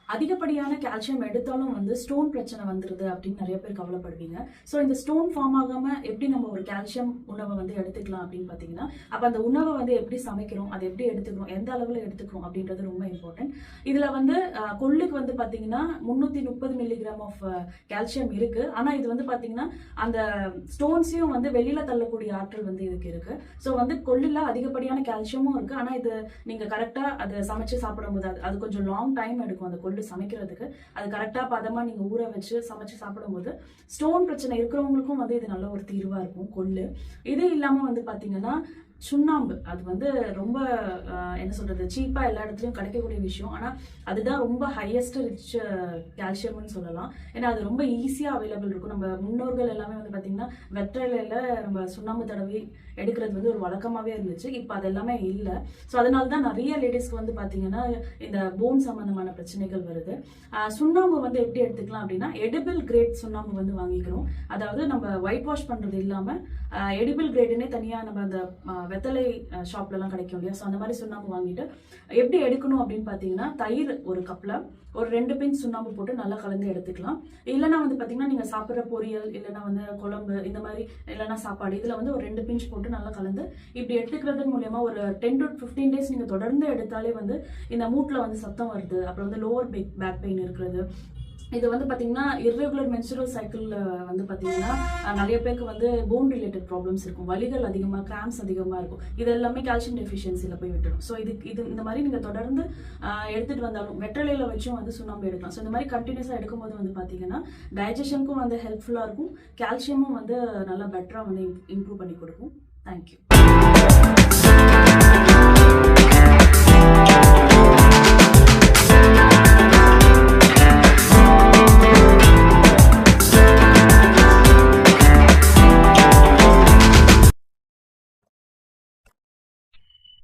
அதிகப்படியான கால்சியம் எடுத்தாலும் வந்து ஸ்டோன் பிரச்சனை வந்துருது அப்படின்னு நிறைய பேர் கவலைப்படுவீங்க. ஸோ இந்த ஸ்டோன் ஃபார்ம் ஆகாம எப்படி நம்ம ஒரு கால்சியம் உணவை வந்து எடுத்துக்கலாம் அப்படின்னு பார்த்தீங்கன்னா, அப்போ அந்த உணவை வந்து எப்படி சமைக்கிறோம், அதை எப்படி எடுத்துக்கிறோம், எந்த அளவில் எடுத்துக்கிறோம் அப்படின்றது ரொம்ப இம்பார்ட்டன்ட். இதில் வந்து கொள்ளுக்கு வந்து பார்த்தீங்கன்னா 330 மில்லிகிராம் ஆஃப் கால்சியம் இருக்கு. ஆனால் இது வந்து பார்த்தீங்கன்னா அந்த ஸ்டோன்ஸையும் வந்து வெளியில தள்ளக்கூடிய ஆற்றல் வந்து இதுக்கு இருக்கு. ஸோ வந்து கொள்ளில் அதிகப்படியான கால்சியமும் இருக்கு. ஆனால் இது நீங்க கரெக்டா அதை சமைச்சு சாப்பிடும்போது அது கொஞ்சம் லாங் டைம் எடுக்கும் அந்த கொள்ளு சமைக்கிறதுக்கு. அது கரெக்டா பதமா நீங்க ஊற வச்சு சமைச்சு சாப்பிடும்போது ஸ்டோன் பிரச்சனை இருக்கிறவங்களுக்கும் வந்து இது நல்ல ஒரு தீர்வா இருக்கும் கொள்ளு. இது இல்லாம வந்து பாத்தீங்கன்னா சுண்ணாம்பு, அது வந்து ரொம்ப என்ன சொல்றது, சீப்பா எல்லா இடத்துலயும் கிடைக்கக்கூடிய விஷயம். ஆனா அதுதான் ரொம்ப ஹையஸ்ட் ரிச் கால்சியம்னு சொல்லலாம். ஏன்னா அது ரொம்ப ஈஸியா அவைலபிள் இருக்கும். நம்ம முன்னோர்கள் எல்லாமே வந்து பாத்தீங்கன்னா வெற்றிலையில நம்ம சுண்ணாம்பு தடவி எடுக்கிறது வந்து ஒரு வழக்கமாவே இருந்துச்சு. இப்போ அது எல்லாமே இல்லை. ஸோ அதனால தான் நிறைய லேடிஸ்க்கு வந்து பாத்தீங்கன்னா இந்த போன் சம்பந்தமான பிரச்சனைகள் வருது. சுண்ணாம்பு வந்து எப்படி எடுத்துக்கலாம் அப்படின்னா, எடிபிள் கிரேட் சுண்ணாம்பு வந்து வாங்கிக்கிறோம். அதாவது நம்ம ஒயிட் வாஷ் பண்றது இல்லாம எடிபிள் கிரேடுன்னே தனியா நம்ம அந்த வெத்தலை ஷாப்ல எல்லாம் கிடைக்கும் இல்லையா. ஸோ அந்த மாதிரி சுண்ணாம்பு வாங்கிட்டு எப்படி எடுக்கணும் அப்படின்னு பாத்தீங்கன்னா, தயிர் ஒரு கப்ல ஒரு 2 பிஞ்ச் சுண்ணாம்பு போட்டு நல்லா கலந்து எடுத்துக்கலாம். இல்லைன்னா வந்து பாத்தீங்கன்னா நீங்க சாப்பிட்ற பொரியல், இல்லைன்னா வந்து குழம்பு, இந்த மாதிரி இல்லைன்னா சாப்பாடு, இதுல வந்து ஒரு 2 பிஞ்ச் போட்டு நல்லா கலந்து இப்படி எடுத்துக்கிறது மூலியமா ஒரு 10 to 15 டேஸ் நீங்க தொடர்ந்து எடுத்தாலே வந்து இந்த மூட்டுல வந்து சத்தம் வருது, அப்புறம் வந்து லோவர் பேக் பெயின் இருக்கிறது, இது வந்து பாத்தீங்கன்னா இர்ரெகுலர் மென்சுரல் சைக்கிள்ல வந்து பாத்தீங்கன்னா நிறைய பேருக்கு வந்து போன் ரிலேட்டட் ப்ராப்ளம்ஸ் இருக்கும், வலிகள் அதிகமா, கிராம்ஸ் அதிகமா இருக்கும். இது எல்லாமே கால்சியம் டெஃபிஷியன்சில போய் விட்டுரும். ஸோ இது இந்த மாதிரி நீங்க தொடர்ந்து எடுத்துட்டு வந்தாலும் வெற்றிலையில வச்சும் வந்து சுண்ணாம்பு எடுக்கலாம். ஸோ இந்த மாதிரி கண்டினியூஸா எடுக்கும்போது வந்து பாத்தீங்கன்னா டைஜஷனுக்கும் வந்து ஹெல்ப்ஃபுல்லா இருக்கும், கால்சியமும் வந்து நல்லா பெட்டரா வந்து இம்ப்ரூவ் பண்ணி கொடுக்கும். தேங்க்யூ.